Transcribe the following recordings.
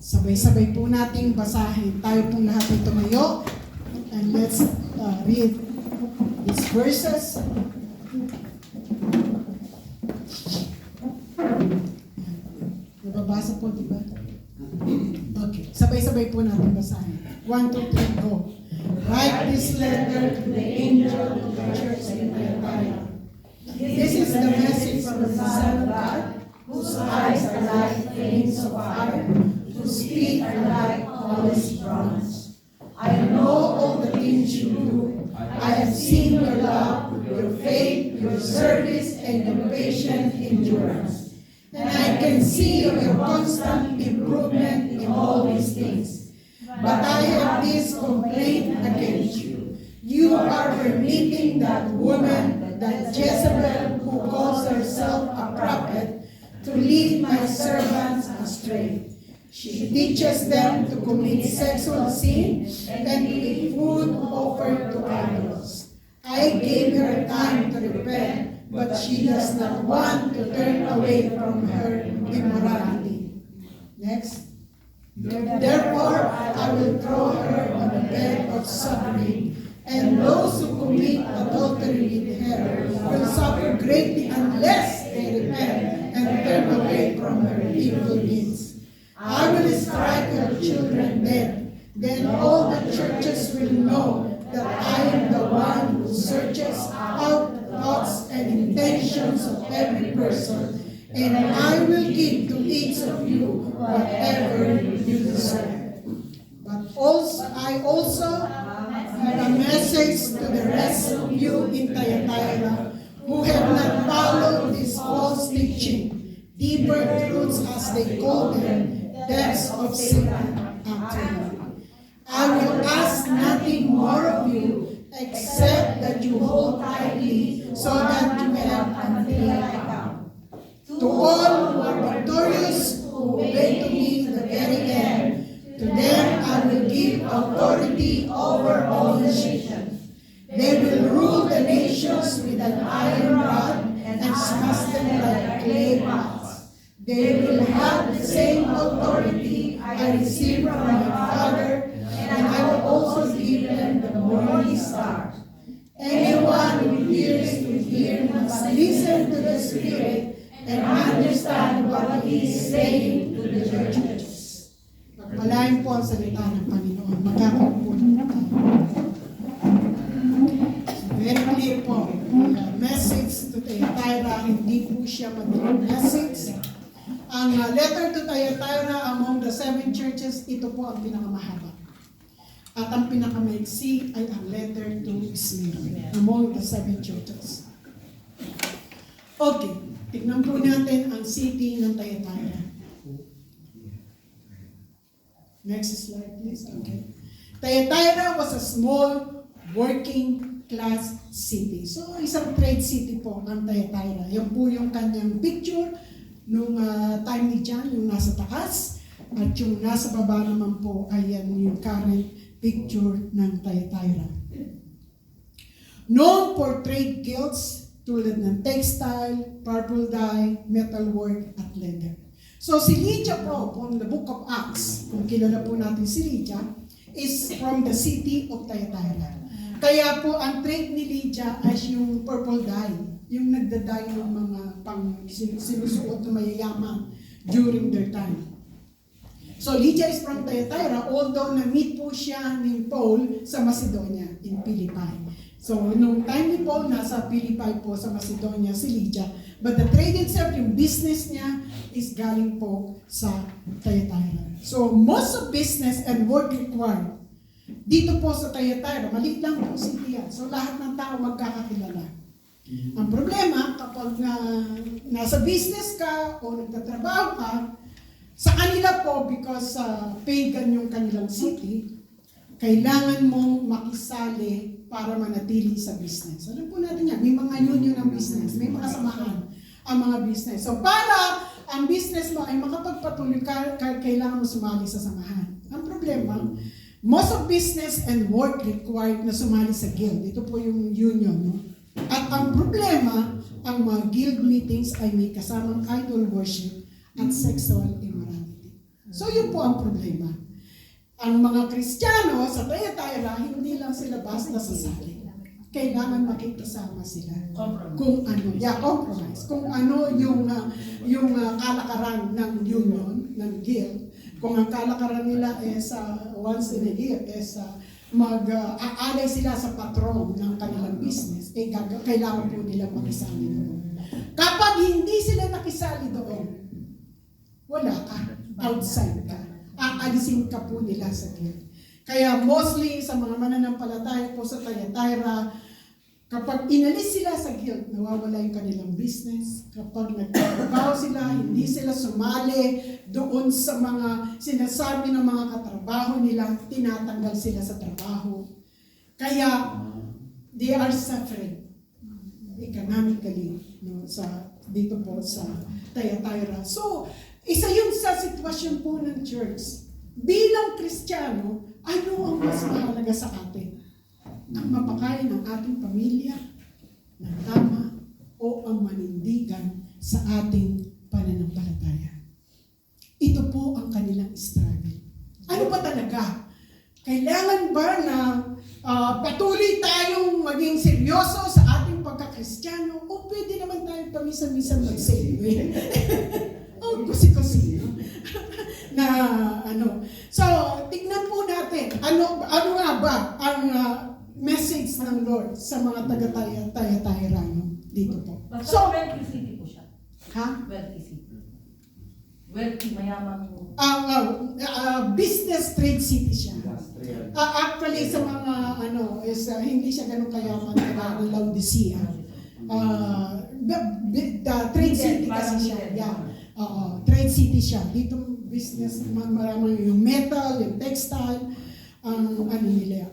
Sabay-sabay po nating basahin. Tayo pong lahat ay tumayo. And let's read these verses. Nababasa po, di ba? Okay. Sabay-sabay po natin basahin. 1, 2, 3, go. Write this letter to the angel of the church in Thyatira. This is the message from the Son of God, whose eyes are like flames of fire, whose feet are like polished bronze. I know all the things you do. I have seen your love, your faith, your service, and your patient endurance. And I can see your constant improvement in all these things. But I have this complaint against you. You are permitting that woman, that Jezebel, who calls herself a prophet, to lead my servants astray. She teaches them to commit sexual sin and to eat food offered to idols. I gave her time to repent, but she does not want to turn away from her immorality. Next. Therefore, I will throw her on the bed of suffering, and those who commit adultery with her will suffer greatly unless they repent and turn away from her evil deeds. I will strike her children dead. Then all the churches will know that I am the one who searches out the thoughts and intentions of every person, and I will give to each of you whatever you deserve. But I also have a message to the rest of you in Thyatira who have not followed this false teaching, deeper truths as they call them, depths of Satan after you. I will ask nothing more of you except that you hold tightly so that you have until I come. To all who are victorious, who obey to me to the very end, to them I will give authority over all the nations. They will rule the nations with an iron rod and smash them like clay pots. They will have the same authority I received from my Father, and I will also give them the morning star. Anyone who hears to hear must listen to the Spirit and understand what He is saying to the churches. Pagpalain po ang salita ng Panginoon. Magkakaupo na tayo. Very clear po. Message to Thyatira, hindi po siya madaling message. Ang letter to Thyatira among the 7 churches, ito po ang pinakamahaba. At ang pinakamaiksi ay ang letter to Smyrna among the 7 churches. Okay, tignan po natin ang city ng Thyatira. Next slide please. Okay. Thyatira was a small working class city. So isang trade city po ang Thyatira. Yan po yung kanyang picture nung time ni John, yung nasa taas, at yung nasa baba naman po ay yan yung current picture ng Thyatira. Known for trade guilds tulad ng textile, purple dye, metalwork, at leather. So si Lydia po, from the book of Acts, kung kilala po natin si Lydia, is from the city of Thyatira. Kaya po ang trade ni Lydia ay yung purple dye, yung nagdaday ng mga sinusuot na mayayaman during their time. So Lydia is from Thyatira, although na-meet po siya ni Paul sa Macedonia in Philippi. So nung time ni Paul, nasa Philippi po sa Macedonia si Lydia. But the trade itself, yung business niya, is galing po sa Thyatira. So most of business and work required dito po sa Thyatira, maliit lang po city yan. So lahat ng tao magkakakilala. Ang problema, kapag nasa business ka o nagtatrabaho ka, sa kanila po, because pagan yung kanilang city, kailangan mong makisali para manatili sa business. Alam po natin yan, may mga union ng business, may mga samahan ang mga business. So para ang business mo ay makapagpatuloy, kailangan mo sumali sa samahan. Ang problema, most of business and work required na sumali sa guild. Ito po yung union, no? At ang problema, ang mga guild meetings ay may kasamang idol worship at sexual immorality. So yun po ang problema. Ang mga Kristiyano sa Thyatira, hindi lang sila basta sasali. Kailangan makikisama sila. Kung ano, compromise. Kung ano yung kalakaran ng union, ng guild. Kung ang kalakaran nila is once in a year is mag-aalay sila sa patron ng kanilang business, kailangan po nila makisali doon. Kapag hindi sila nakisali doon, wala ka, outside ka. Aalisin ka po nila sa guild. Kaya mostly sa mga mananampalataya po sa Thyatira, kapag inalis sila sa guild, nawawala yung kanilang business. Kapag nagtatrabaho sila, hindi sila sumali doon sa mga sinasabi ng mga katrabaho nila, tinatanggal sila sa trabaho. Kaya they are suffering economically, no, dito po sa Thyatira. So, isa yun sa sitwasyon po ng church. Bilang Kristiyano, ano ang mas mahalaga sa atin? Ang mapakain ng ating pamilya ng tama o ang manindigan sa ating pananampalataya? Ito po ang kanilang struggle. Ano ba talaga? Kailangan ba na patuloy tayong maging seryoso sa ating pagkakristyano o pwede naman tayong pamisa-misa mag-celebrate? O kusi-kusi. Na ano. So, tignan po natin, ano nga ba ang message ng Lord sa mga taga-Thyatira dito po. So, wealthy city po siya. Ha? Wealthy city. Wealthy, mayaman po. Business trade city siya. Actually, sa mga hindi siya ganun kayaman kaya ng Laodicea. The trade city kasi siya. Yeah. Trade city siya. Dito business, maraming yung metal, yung textile, nila.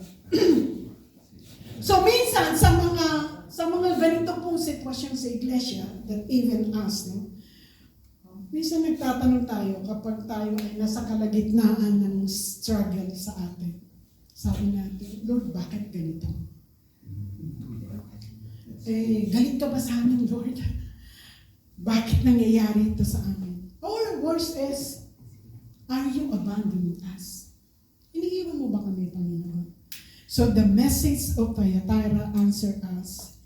So minsan sa mga ganito pong sitwasyon sa iglesia, that even us, no? Minsan nagtatanong tayo kapag tayo ay nasa kalagitnaan ng struggle sa atin. Sabi natin, Lord, bakit ganito? Galit ka ba sa amin, Lord? Bakit nangyayari ito sa amin? Or worse is, are you abandoning us? Iniiwan mo ba kami, Panginoon? So the message of Thyatira answered us,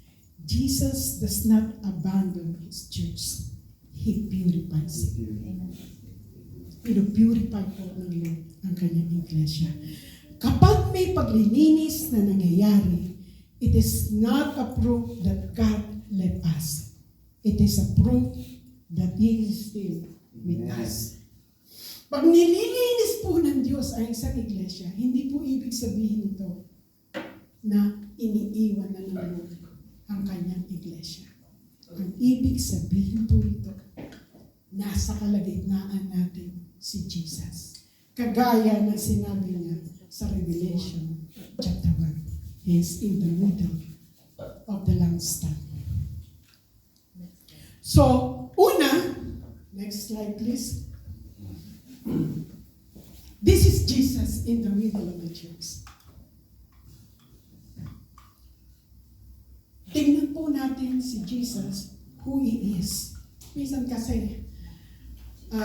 Jesus does not abandon His church. He purifies it. Pinupurify po ng Lord ang kanyang iglesia. Kapag may paglilinis na nangyayari, it is not a proof that God left us. It is a proof that He is still with us. Pag nililinis po ng Diyos ang isang iglesia, hindi po ibig sabihin ito na iniiwan na ng Lord ang kanyang iglesia. Ang ibig sabihin po ito, nasa kalagitnaan natin si Jesus. Kagaya ng sinabi niya sa Revelation chapter 1. He is in the middle of the lampstand. So, una, next slide please. This is Jesus in the middle of the church. Tingnan po natin si Jesus, who He is. Minsan kasi, I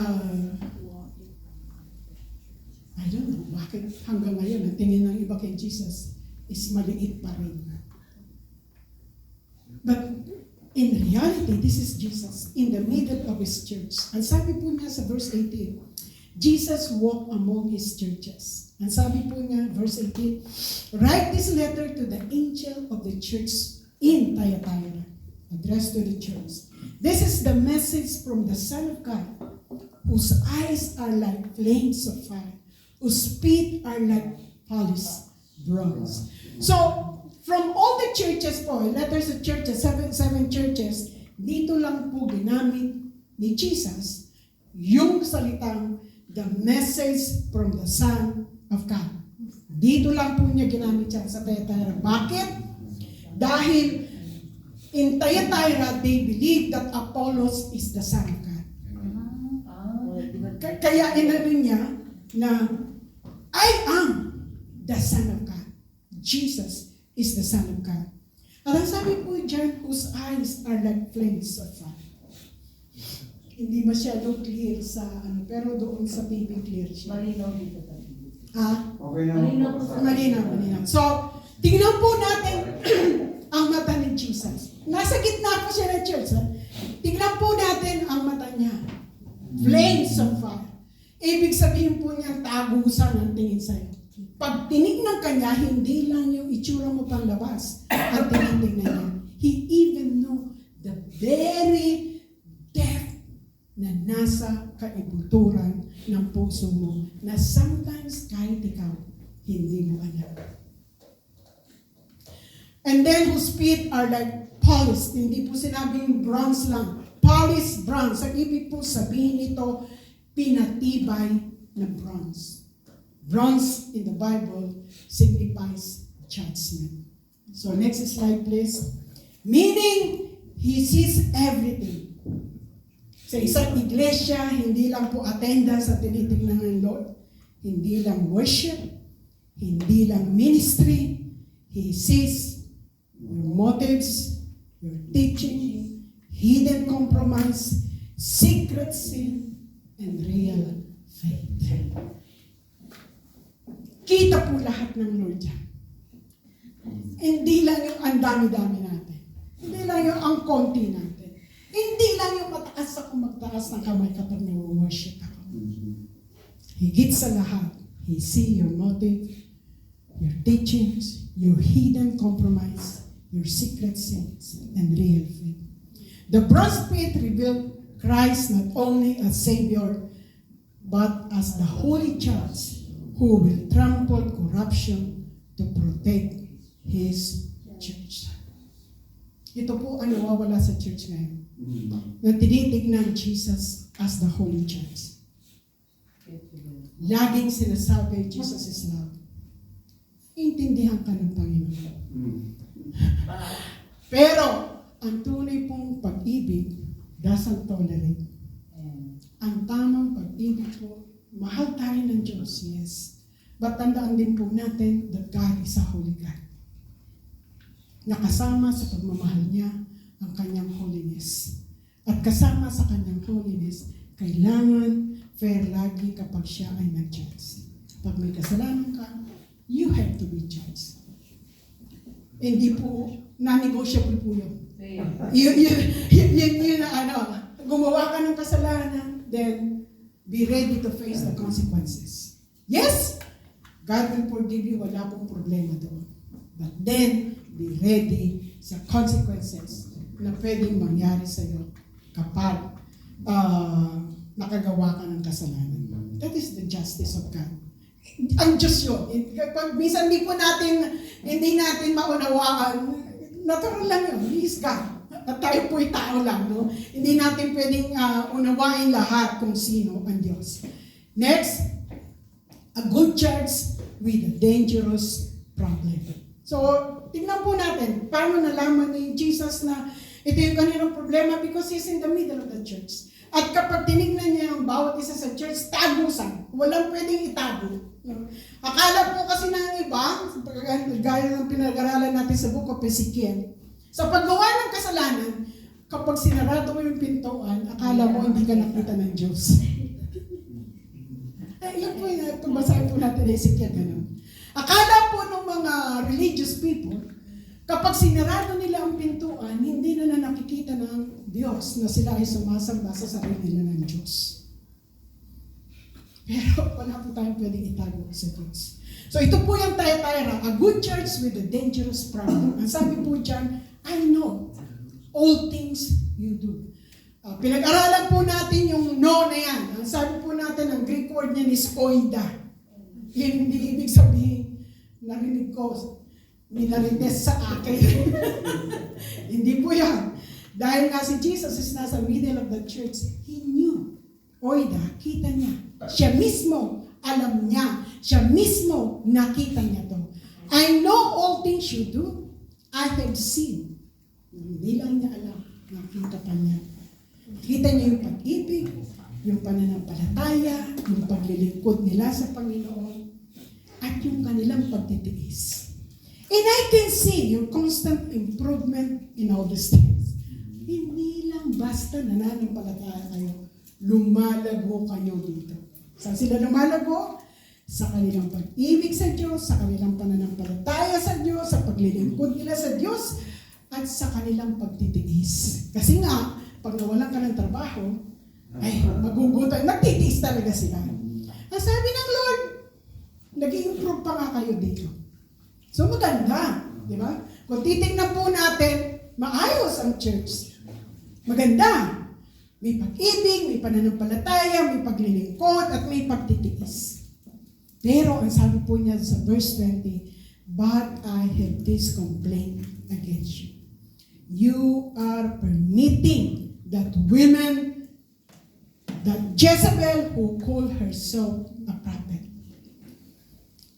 don't know, bakit hanggang ngayon, ang tingin ng iba kay Jesus is maliit pa rin. But in reality, this is Jesus in the middle of His church. Ang sabi po niya sa verse 18, Jesus walked among His churches. Ang sabi po niya, verse 18, write this letter to the angel of the church in Thyatira, addressed to the church. This is the message from the Son of God, whose eyes are like flames of fire, whose feet are like polished bronze. So, from all the churches po, letters of churches, seven churches, dito lang po ginamit ni Jesus yung salitang the message from the Son of God. Dito lang po niya ginamit yan sa Thyatira. Bakit? Dahil in Thyatira, they believe that Apollos is the Son of God. Kaya inano niya na I am the Son of God. Jesus is the Son of God. At ang sabi po dyan, whose eyes are like flames of fire. hindi masyado clear sa ano, pero doon sa baby clear siya. Malinaw dito tayo. Okay na Malinaw po. po sa Malinaw. So, tingnan po natin ang mata ni Jesus. Nasa gitna po siya ng church. Ha? Tingnan po natin ang mata niya. Flames of fire. Ibig sabihin po niyang tagusan ang tingin sa'yo. Pag tinignan ka niya, hindi lang yung itsura mo panlabas ang tinitingnan niya. He even know the very depth na nasa kaibuturan ng puso mo na sometimes kahit ikaw, hindi mo alam. And then whose feet are like polished. Hindi po sinabing bronze lang. Polished bronze. Ang ibig po sabihin nito, pinatibay na bronze. Bronze in the Bible signifies judgment. So next slide please. Meaning, He sees everything. Sa isang iglesia, hindi lang po attendance at tinitignan ng Lord. Hindi lang worship. Hindi lang ministry. He sees your motives, your teaching, hidden compromise, secret sin, and real faith. Kita po lahat ng Lord dyan. Hindi lang yung ang dami-dami natin. Hindi lang yung ang konti natin. Hindi lang yung mataas ako magtaas ng kamay kapag nag-worship ako. Higit sa lahat, He see your motive, your teachings, your hidden compromise, your secret sins, and real faith. The bronze faith revealed Christ not only as Savior, but as the Holy Judge who will trample corruption to protect His church. Ito po ang nawawala sa church ngayon. Na tinitignan Jesus as the Holy Judge. Laging sinasabi, Jesus is love. Intindihan ka ng Panginoon. Pero, ang tunay pong pag-ibig doesn't tolerate. Ang tamang pag-ibig po, mahal tayo ng Diyos, yes. But tandaan din po natin that God is a holy God. Nakasama sa pagmamahal niya ang kanyang holiness. At kasama sa kanyang holiness, kailangan fair lagi kapag siya ay nag-judge. Pag may kasalanan ka, you have to be judged. Hindi po, non-negotiable po yun. Yun na ano, gumawa ka ng kasalanan, then be ready to face the consequences. Yes, God will forgive you, wala pong problema doon. But then, be ready sa consequences na pwedeng mangyari sa iyo kapag nakagawa ka ng kasalanan. That is the justice of God. Ang Diyos yun. Pag minsan hindi natin maunawaan, natural lang yun. He is God. At tayo po'y tao lang. No? Hindi natin pwedeng unawain lahat kung sino ang Diyos. Next, a good church with a dangerous problem. So, tingnan po natin, paano nalaman ni Jesus na ito yung kanilang problema because He's in the middle of the church. At kapag tinignan niya ang bawat isa sa church, tagusan. Walang pwedeng itago. Akala po kasi ng iba, gaya ng pinag-aralan natin sa Book of Ezekiel, sa paggawa ng kasalanan, kapag sinarado mo yung pintuan, akala mo hindi ka nakita ng Diyos. Yan po yung basahin po natin Ezekiel ganun. Akala po ng mga religious people, kapag sinarado nila ang pintuan, hindi na nakikita ng Diyos na sila ay sumasamba sa sarili nila ng Diyos. Pero wala po tayong pwedeng itago sa Diyos. So ito po yung Thyatira, a good church with a dangerous problem. Ang sabi po dyan, I know all things you do. Pinag-aralan po natin yung no na yan. Ang sabi po natin, ang Greek word niyan is oida. Hindi ibig sabihin, narinig ko, minarites sa akin. Hindi po yan. Dahil nga si Jesus is nasa middle of the church, He knew. Oida, kita niya. Siya mismo, alam niya. Siya mismo, nakita niya to. I know all things you do. I have seen. Hindi lang niya alam. Nakita pa niya. Kita niya yung pag-ibig, yung pananampalataya, yung paglilingkod nila sa Panginoon, at yung kanilang pagtitiis. And I can see your constant improvement in all these things. Hindi lang basta nananampalataya kayo. lumalago kayo dito. Saan sila lumalago? Sa kanilang pag-ibig sa Diyos, sa kanilang pananampalataya sa Diyos, sa paglilingkod nila sa Diyos, at sa kanilang pagtitiis. Kasi nga, pag nawalan ka ng trabaho, ay magugutan, nagtitiis talaga sila. Ang sabi ng Lord, nag-i-improve pa nga kayo dito. So maganda, di ba? Kung titignan po natin, maayos ang church. Maganda. May pag-ibig, may pananampalataya, may paglilingkod, at may pagtitiis. Pero ang sabi po niya sa verse 20, but I have this complaint against you. You are permitting that women, that Jezebel, who called herself a prophet,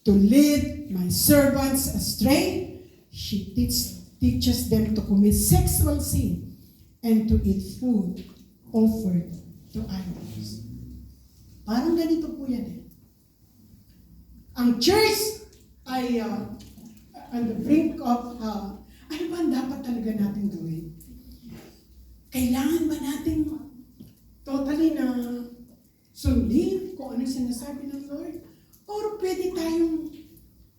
to lead my servants astray. She teaches them to commit sexual sin and to eat food offered to idols. Parang ganito po yan eh. Ang church ay on the brink of ano ba ang dapat talaga natin gawin? Kailangan ba natin totally na sundin kung ano sinasabi ng Lord? Or pwede tayong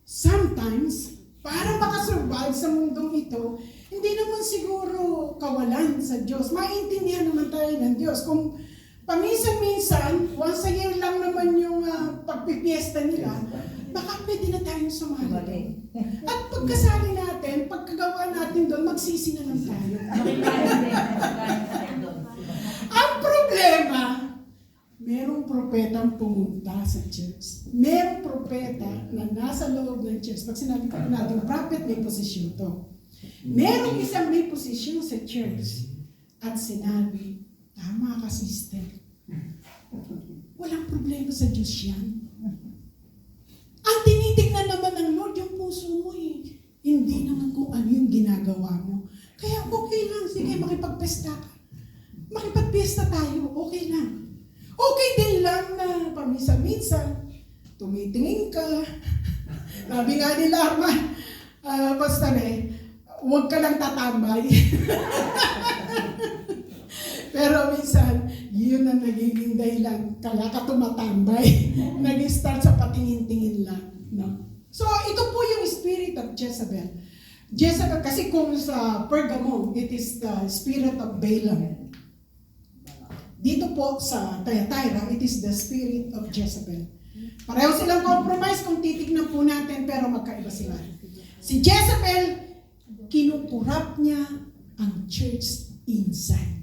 sometimes, para makasurvive sa mundong ito, hindi naman siguro kawalan sa Diyos. Maintindihan naman tayo ng Diyos. Kung paminsan-minsan, once a year lang naman yung pagpipiesta nila, baka pwede na tayong sumali. At pagkasali natin, pagkagawa natin doon, magsisi na lang tayo. Ang problema, merong propetang pumunta sa church. Merong propeta na nasa loob ng church. Pag sinabi ko natin, prophet, may posisyon to. Merong isang may posisyon sa church. At sinabi, tama ka, sister. Walang problema sa Diyos yan. Ang tinitignan naman ng Lord, yung puso mo eh. Hindi naman kung ano yung ginagawa mo. Kaya okay lang, sige, makipagpesta ka. Makipagpesta tayo, okay lang. Okay din lang na paminsan-minsan, tumitingin ka. Sabi nga nila, Arman, basta huwag ka lang tatambay. Pero minsan, yun ang nagiging dahilan, kala ka tumatambay. Nag-start sa patingin-tingin lang. No? So, ito po yung spirit of Jezebel. Jezebel, kasi kung sa Pergamum, it is the spirit of Balaam. Dito po sa Thyatira, it is the spirit of Jezebel. Pareho silang compromise kung titignan po natin, pero magkaiba sila. Si Jezebel, kinukurap niya ang church inside.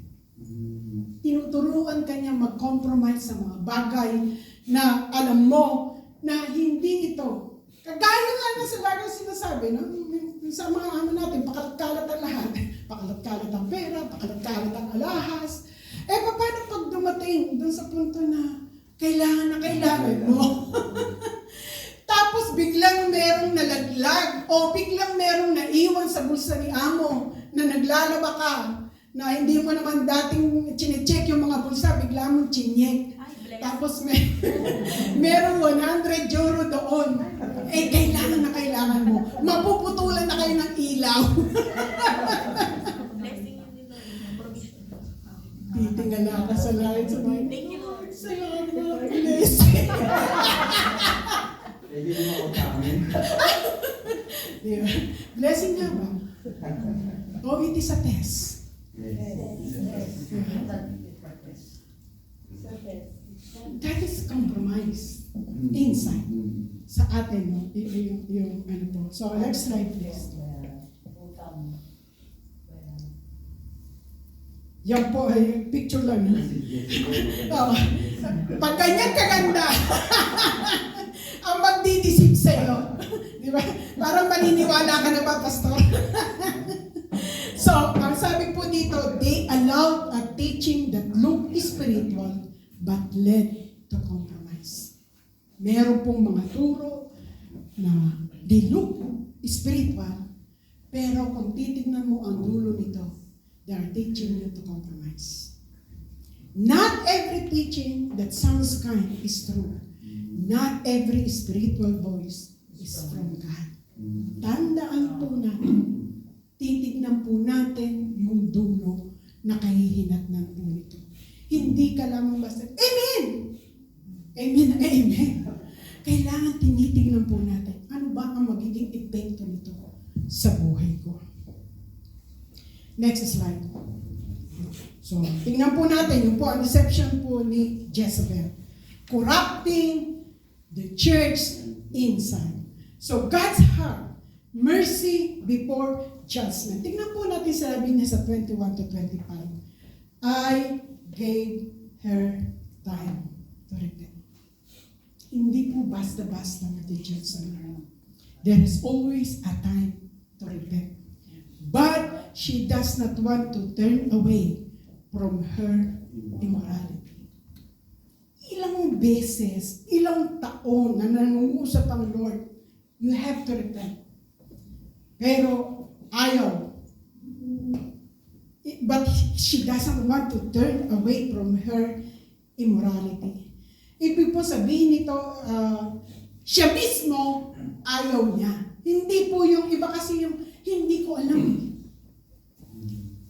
Tinuturuan kanya mag-compromise sa mga bagay na alam mo na hindi ito. Kagaya nga na sa laging sinasabi, no? Sa mga ano natin, pakalat-kalat ang lahat. Pakalat-kalat ang pera, pakalat-kalat ang alahas. Paano pag dumating dun sa punto na kailangan mo? Tapos biglang merong nalaglag o biglang merong naiwan sa bulsa ni amo na naglalaba ka na hindi mo naman dating chinecheck yung mga bulsa, bigla mong chinyek. Tapos merong 100 euro doon. Kailangan mo. Mapuputulan na kayo ng ilaw. Titingnan na ako sa langit sa mga. Thank you, Lord. Salamat, blessing. Pwede mo ako kamin. Diba? Blessing nga ba? O it is a test. That is compromise inside sa atin, no? Yung ano po. So, next slide, please. Yan po ay picture lang. Oh, pag ganyan kaganda, ang magdidisip sa'yo. Di ba? Parang maniniwala ka na ba, Pastor? So, ang sabi po dito, they allowed a teaching that looked spiritual but led to compromise. Meron pong mga turo na they look spiritual, pero kung titignan mo ang dulo nito, they are teaching you to compromise. Not every teaching that sounds kind is true. Not every spiritual voice is from God. Tandaan po natin, titignan po natin yung dulo na kahihinatnan po nito. Hindi ka lamang basta, Amen! Amen na Amen. Kailangan tinitingnan po natin, ano ba ang magiging epekto nito sa buhay ko. Next slide. So, tingnan po natin, yung po ang deception po ni Jezebel. Corrupting the church inside. So, God's heart, mercy before judgment. Tingnan po natin sabi niya sa 21 to 25. I gave her time to repent. Hindi po basta-basta mag-judge sa Lord. There is always a time to repent. But she does not want to turn away from her immorality. Ilang beses, ilang taon na nangungusap ang Lord, you have to repent. Pero ayaw. But she doesn't want to turn away from her immorality. Ibig po sabihin nito, siya mismo ayaw niya. Hindi po yung iba kasi yung hindi ko alam.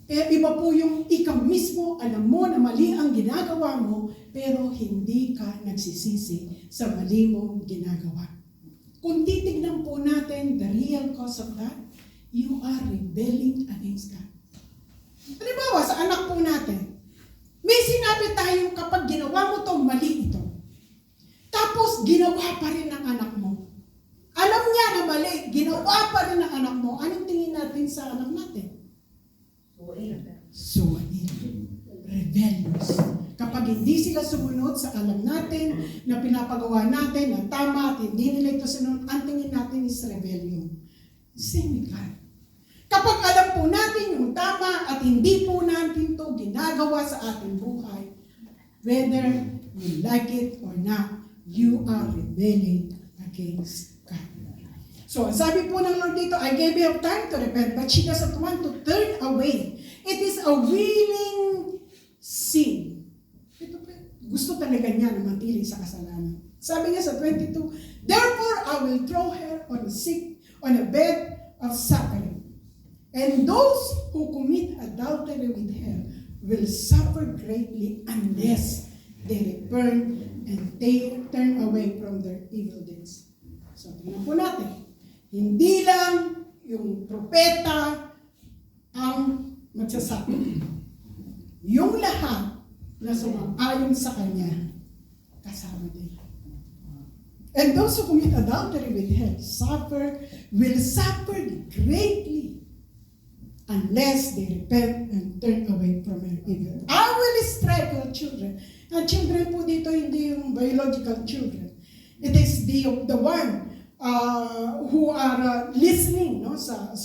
Iba po yung ikaw mismo, alam mo na mali ang ginagawa mo, pero hindi ka nagsisisi sa mali mong ginagawa. Kung titignan po natin the real cause of that, you are rebelling against God. Halimbawa, sa anak po natin, may sinabi tayong kapag ginawa mo to, mali ito. Tapos, ginawa pa rin ng anak mo. Alam niya na mali, ginawa pa rin ng anak mo. Anong tingin natin sa anak natin? Suwain. Rebellious. Kapag hindi sila sumunod sa alam natin, na pinapagawa natin, na tama at hindi nila ito sunod, ang tingin natin is rebellion. Same with God. Kapag alam po natin yung tama at hindi po natin ito ginagawa sa ating buhay, whether you like it or not, you are rebelling against God. So, sabi po ng Lord dito, I gave you time to repent, but she doesn't want to turn away. It is a willing sin. Ito po, gusto talaga niya na matili sa kasalanan. Sabi niya sa 22, therefore I will throw her on a bed of suffering. And those who commit adultery with her will suffer greatly unless they return and they turn away from their evil deeds. So, tingnan po natin. Hindi lang yung propeta ang magsasakit. Yung lahat na sumang-ayon sa kanya, kasama din. And those who commit adultery with her will suffer greatly unless they repent and turn away from her evil. I will strike your children. Ang children po dito, hindi yung biological children. It is the one who are listening no, sa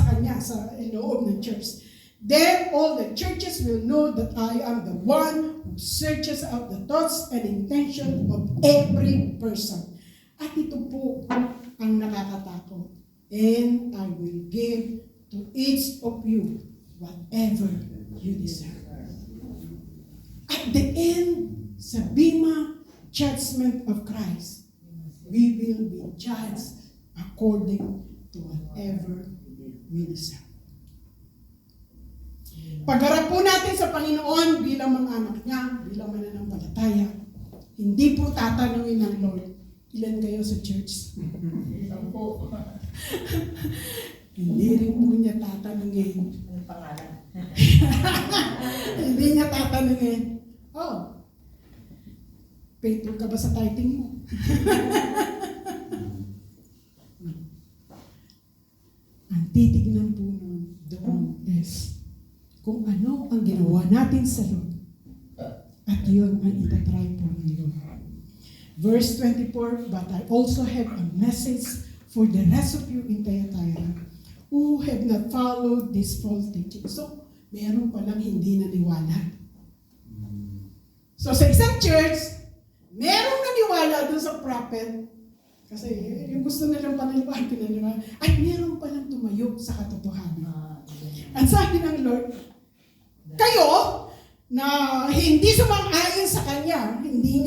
kanya, sa loob ng church. Then all the churches will know that I am the one who searches out the thoughts and intentions of every person. At ito po ang nakakatakot. And I will give to each of you whatever you deserve. At the end, sa Bema judgment of Christ, we will be judged according to whatever we deserve. Pagharap po natin sa Panginoon bilang mga anak niya, bilang mananampalataya, hindi po tatanungin ng Lord, ilan kayo sa church? Hindi rin po niya tatanungin. Anong pangalan? Hindi niya tatanungin, faithful ka ba sa tithing mo? Ang titignan po nun doon is kung ano ang ginawa natin sa Lord. At yun ang itatry po ng Lord. Verse 24, but I also have a message for the rest of you in Thyatira who have not followed this false teaching. So, meron palang hindi naniwala. So, sa isang church, merong naniwala doon sa prophet. Kasi yung gusto nilang pinaniwala, ay meron palang tumayo sa katotohanan. At sabi ng Lord, kayo na hindi sumang-ayon sa Kanya, hindi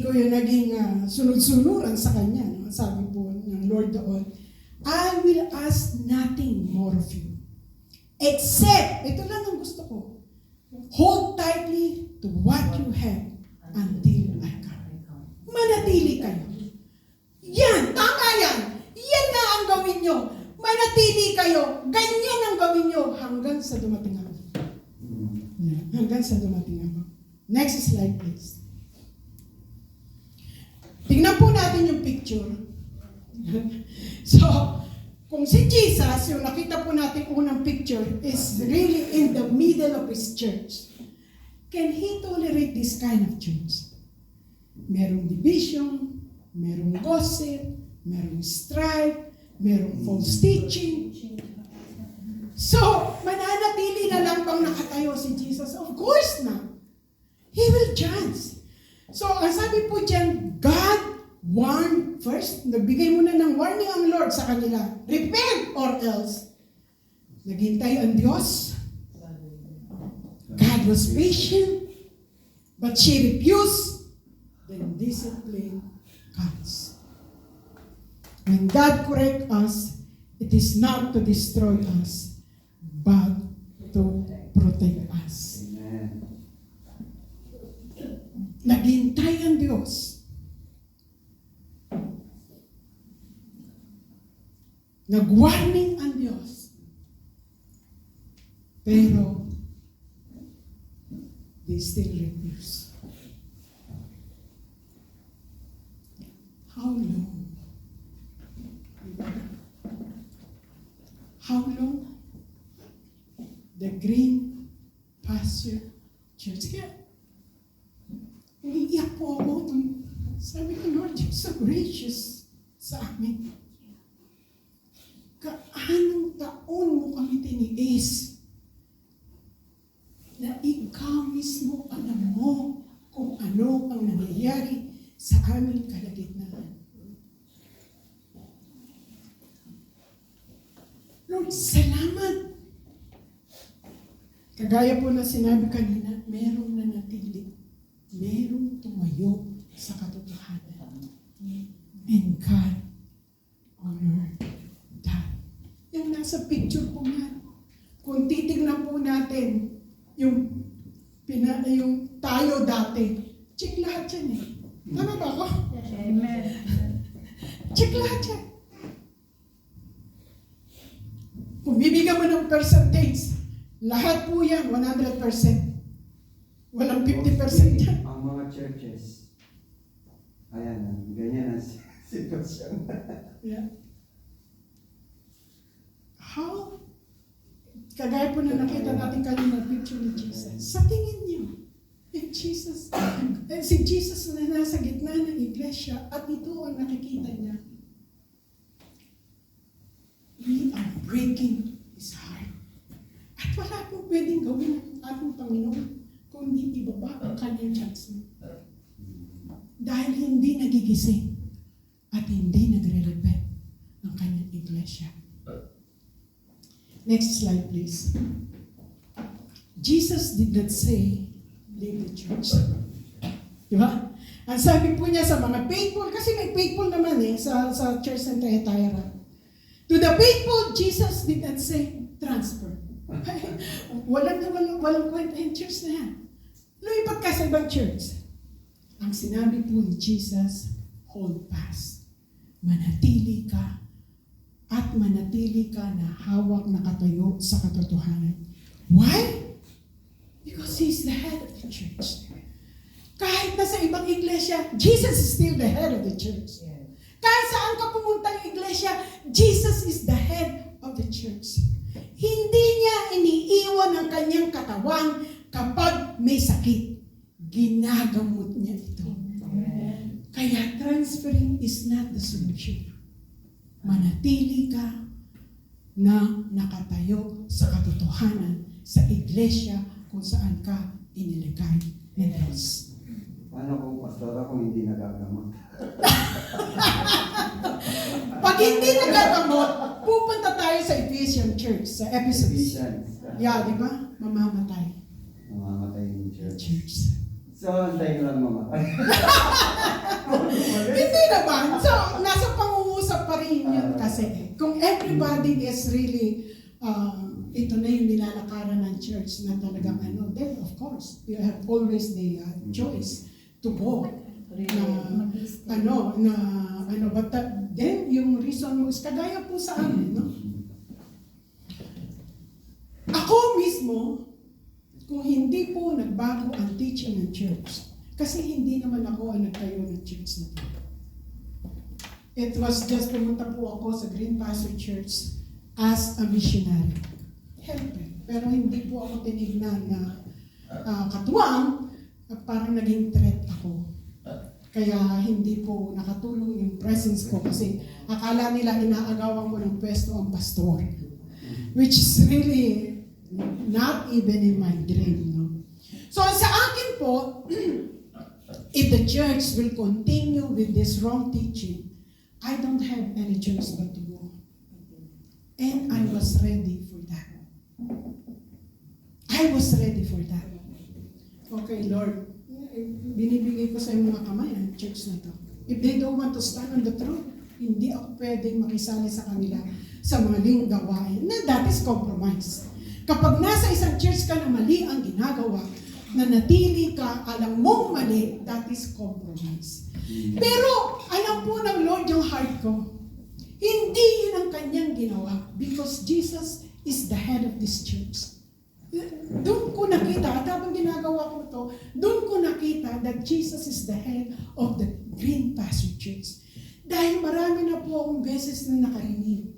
ko yung naging sunod-sunuran sa Kanya. No? Sabi po ng Lord doon, I will ask nothing more of you. Except, ito lang ang gusto ko, Hold tightly to what you have until I come. Manatili kayo. Yan, tama yan. Yan na ang gawin nyo. Manatili kayo. Ganyan ang gawin nyo hanggang sa dumating ako. Yan, hanggang sa dumating ako. Next slide, please. Tingnan po natin yung picture. So, kung si Jesus, yung nakita po natin unang picture, is really in the middle of his church. Can he tolerate this kind of church? Merong division, merong gossip, merong strife, merong false teaching. So, mananatili na lang bang nakatayo si Jesus? Of course not. He will judge. So, ang sabi po dyan, God warned first. Nagbigay muna ng warning ang Lord sa kanila. Repent or else. Naghintay ang Diyos. God was patient. But she refused. Then discipline comes. When God corrects us, it is not to destroy us, but to protect us. Naghintay ang Diyos. Nag-warning ang Diyos. Pero, they still refuse. How long? How long? The Green Pasture Church. Kaya, umiiyak po ako. Sabi ko, Lord, you're so gracious sa amin. Kaanong taon mo kami tiniis na ikaw mismo alam mo kung ano ang nangyayari sa aming kalagitnaan. Lord, salamat. Kagaya po na sinabi kanina, merong nanatili. Merong tumayo sa katotohanan. And God honored that. Yung nasa picture po nga, kung titignan po natin yung tayo dati, check lahat yan eh. Tama ba ako? Amen. Check lahat yan. Kung bibigyan mo ng percentage, lahat po yan, 100%. Walang 50% yan. Ang mga churches, ayan, ganyan ang sitwasyon. Yeah. How? Kagaya po na nakita natin kanina picture ni Jesus. Sa tingin niyo, si Jesus na nasa gitna ng iglesia at ito ang nakikita niya. We are breaking his heart. At wala pong pwedeng gawin ng ating Panginoon kundi ibaba ang kanyang judgment. Dahil hindi nagigising at hindi nagre-repent ang kanyang iglesia. Next slide, please. Jesus did not say, leave the church. Diba? Ang sabi po niya sa mga faithful, kasi may faithful naman sa church ng Thyatira. To the faithful, Jesus did not say, transfer. Walang kwenta yung church na yan. Lumipat ka sa ibang church. Ang sinabi po ni Jesus, hold fast. Manatili ka at manatili ka na hawak na katayo sa katotohanan. Why? Because He's the head of the church. Kahit na sa ibang iglesia, Jesus is still the head of the church. Kahit saan ka pumunta yung iglesia, Jesus is the head of the church. Hindi niya iniiwan ang kanyang katawan kapag may sakit. Ginagamot niya ito. Kaya transferring is not the solution. Manatili ka na nakatayo sa katotohanan sa iglesia kung saan ka iniligay ni Diyos. Paano kung pastor ako hindi nagagamot? Pag hindi nagagamot, pupunta tayo sa Ephesian Church, sa Ephesus. Yeah, di ba? Mamamatay. Mamamatay yung church. Church. So, antayin lang mamatay. Hindi naman. So, nasa pangungusap pa rin yun kasi. Kung everybody is really ito na yung nilalakaran ng church na talagang then of course, you have always the choice to go. But then yung reason mo is kagaya po sa amin, no? Ako mismo, kung hindi po nagbago ang teaching ng church, kasi hindi naman ako ang nagtayo ng church na to. It was just pumunta po ako sa Green Pasture Church as a missionary. Helper. Pero hindi po ako tinignan na katuwang at parang naging threat ako. Kaya hindi po nakatulong yung presence ko kasi akala nila inaagawan ko ng pwesto ang pastor. Which is really not even in my dream. No? So sa akin po, if the church will continue with this wrong teaching, I don't have any choice but to go. And I was ready for that. I was ready for that. Okay, Lord, binibigay ko sa mga kamay ang church na to. If they don't want to stand on the truth, hindi ako pwedeng makisali sa kanila sa maling gawain. Na that is compromise. Kapag nasa isang church ka na mali ang ginagawa, na natili ka, alam mong mali, that is compromise. Pero alam po ng Lord yung heart ko. Hindi yun ang kanyang ginawa because Jesus is the head of this church. Doon ko nakita, at habang ginagawa ko to, doon ko nakita that Jesus is the head of the Green Pasture Church. Dahil marami na po akong beses na nakarinig.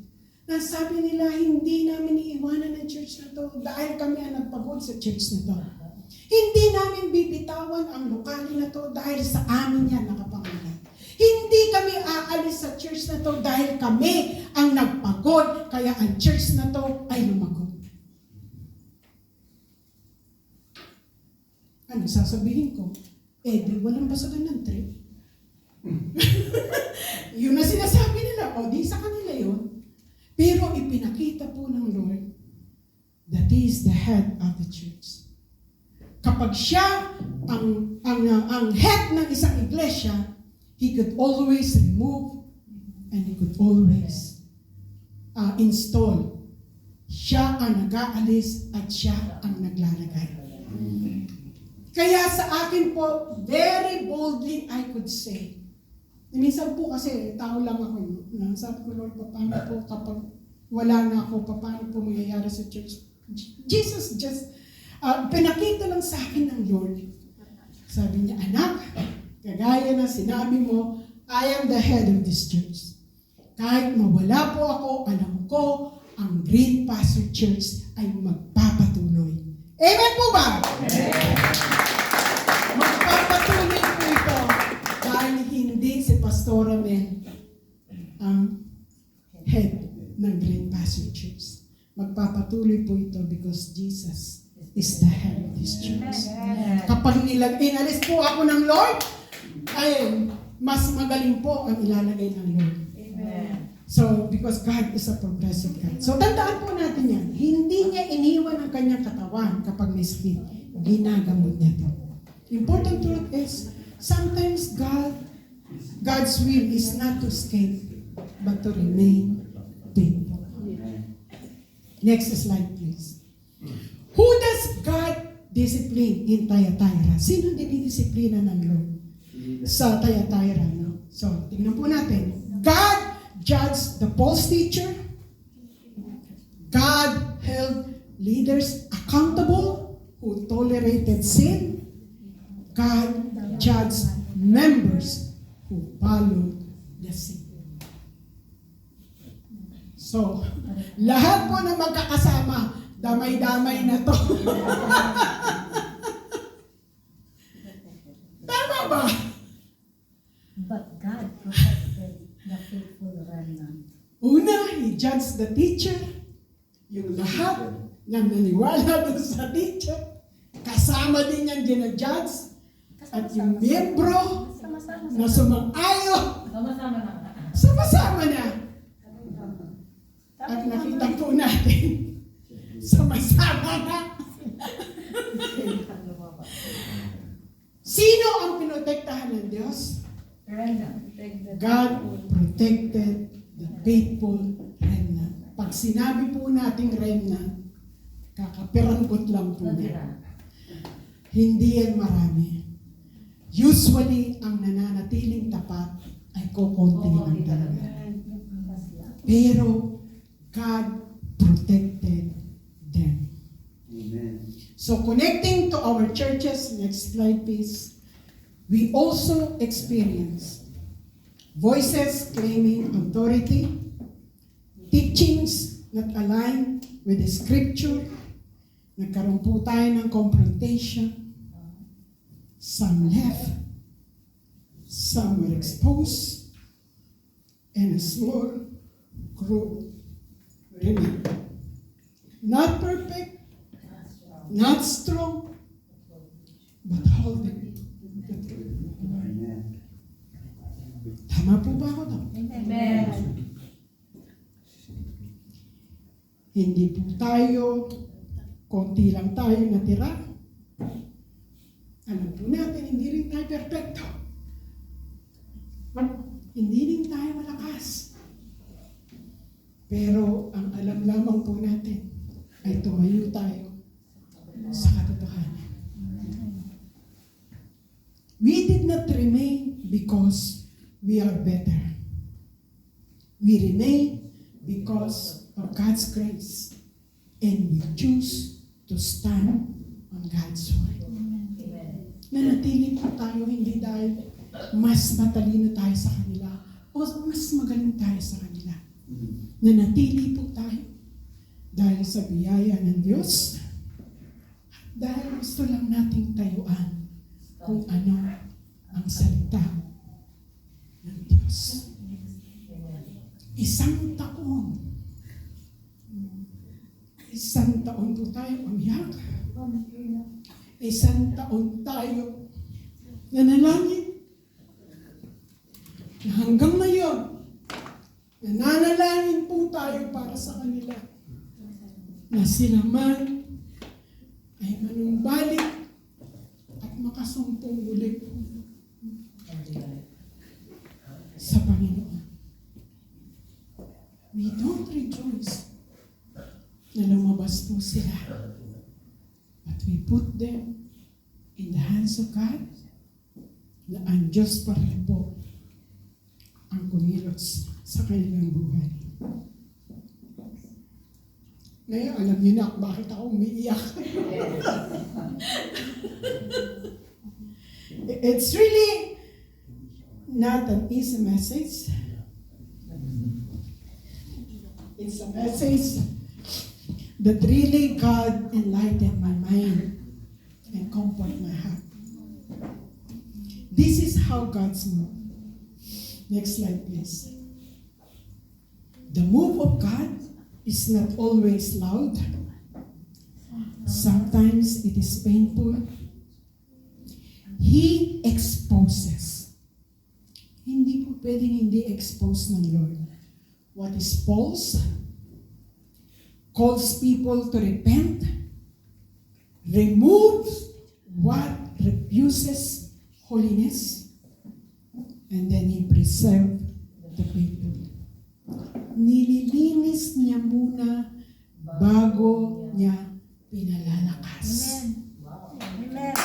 Na sabi nila, hindi namin iiwanan ng church na to dahil kami ang nagpagod sa church na to. Hindi namin bibitawan ang lokal na to dahil sa amin yan nakapangalan. Hindi kami aalis sa church na to dahil kami ang nagpagod, kaya ang church na to ay lumago. Ano sasabihin ko? Di walang basagan ng trip. Yun na sinasabi nila, di sa kanila yun. Pero ipinakita po ng Lord that He is the head of the church. Kapag siya ang head ng isang iglesia, He could always remove and He could always install. Siya ang nag-aalis at siya ang naglalagay. Kaya sa akin po, very boldly I could say, minsan po kasi tao lang ako, sabi ko, Lord, paano po kapag wala na ako, paano po mangyayari sa church? Jesus just, pinakita lang sa akin ng Lord. Sabi niya, anak, kagaya na sinabi mo, I am the head of this church. Kahit mawala po ako, alam ko, ang Green Pasture Church ay magpapatuloy. Amen po ba? Magpapatuloy po ito dahil hindi si Pastora Mel ang head ng Green Pasture Church. Magpapatuloy po ito because Jesus is the head of this church. Kapag inalis po ako ng Lord, ay mas magaling po ang ilalagay ng Lord. So, because God is a progressive God. So, tandaan po natin yan. Hindi niya iniwan ang kanyang katawan kapag may sakit. Ginagamot niya ito. Important truth is, sometimes God's will is not to escape, but to remain faithful. Next slide, please. Who does God discipline in Thyatira? Sino dinidisiplina ng Lord sa Thyatira? No? So, tingnan po natin. God judged the false teacher. God held leaders accountable who tolerated sin. God judged members who followed the sin. So, lahat po na magkakasama, damay-damay na to. Tama ba? But God protected the faithful remnant. Una, He judged the teacher. Yung lahat na naniwala doon sa teacher, kasama din yan ginajudge. At yung miyembro na sumang-ayo, sama-sama na. At nakita po natin, sama-sama na. Sino ang pinotektahan ng Diyos? God protected the faithful remnant. Pag Pag sinabi po nating remnant, kakaperangkot lang po yan. Hindi yan marami. Usually, ang nananatiling tapat ay kukunti lang talaga. Pero, God protected them. Amen. So, connecting to our churches, next slide please, we also experience voices claiming authority, teachings that align with the scripture. Nagkaroon po tayo ng confrontation. Some left, some were exposed, and a small group remained. Not perfect, not strong, but holding the truth. Amen. Tama po ba ako to? Amen. Hindi po tayo, konti lang tayo natira. Alam po natin, hindi rin tayo perfecto. Hindi rin tayo malakas. Pero ang alam lamang po natin ay tumayo tayo sa katotohanan. We did not remain because we are better. We remain because of God's grace, and we choose to stand on God's word. Nanatili po tayo hindi dahil mas matalino tayo sa kanila o mas magaling tayo sa kanila. Nanatili po tayo dahil sa biyaya ng Diyos, dahil gusto lang nating tayuan kung ano ang salita ng Diyos. Isang taon po tayo umiyak. Isang taon tayo nanalangin. Na hanggang ngayon, nananalangin po tayo para sa kanila. Na sila man ay manumbalik at makasumpong ulit sa Panginoon. We don't rejoice na lumabas po sila. But we put them in the hands of God na ang Diyos pa rin po ang kumilos sa kanilang buhay. Ngayon, alam niyo na bakit ako umiiyak. It's really not an easy message. It's a message that really God enlightened my mind and comfort my heart. This is how God's move. Next slide, please. The move of God is not always loud. Sometimes it is painful. He exposes. Hindi po pwedeng hindi expose ng Lord. What is false, calls people to repent, removes what refuses holiness, and then He preserves the people. Nililinis niya muna bago niya pinalalakas. Amen.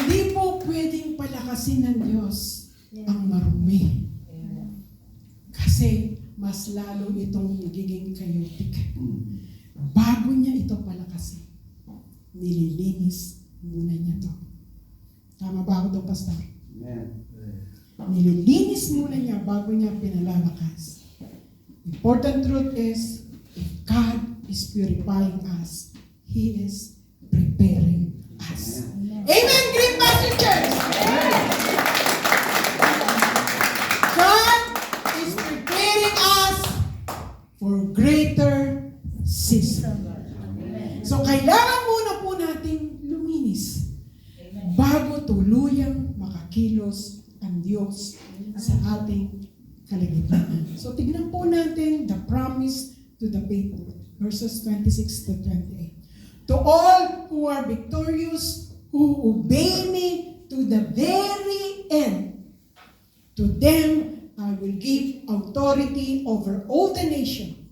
Hindi po pwedeng palakasin ng Diyos ang marumi. Kasi mas lalo itong nagiging chaotic. Bago niya ito palakasin, nililinis muna niya to. Tama ba ako doon, Pastor? Amen. Nililinis muna niya bago niya pinalalakas. Important truth is, if God is purifying us, He is preparing us. Amen, Green Pastor Church! God is preparing us for greater season. So, kailangan muna po nating luminis bago tuluyang makakilos ang Diyos sa ating kalagitnaan. So, tignan po natin the promise to the faithful, verses 26 to 28. To all who are victorious, who obey me to the very end, To them I will give authority over all the nation.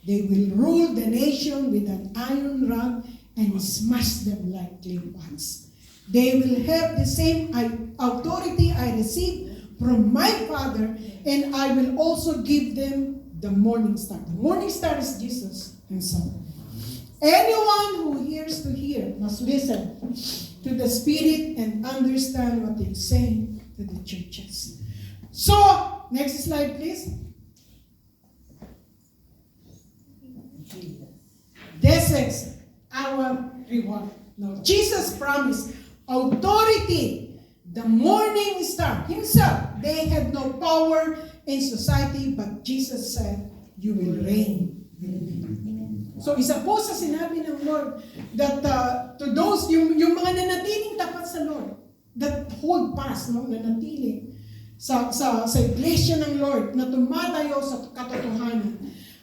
They will rule the nation with an iron rod and smash them like clay pots. They will have the same authority I received from my Father, and I will also give them the morning star. The morning star is Jesus himself. Anyone who hears to hear must listen to the Spirit and understand what he's saying to the churches. So, next slide please. This is our reward. Now, Jesus promised authority, the morning star himself. They had no power in society, but Jesus said, you will reign with me. So, isa po sa sinabi ng Lord that to those, yung mga nanatiling tapat sa Lord, that hold fast, no, nanatiling sa iglesia ng Lord na tumatayo sa katotohanan.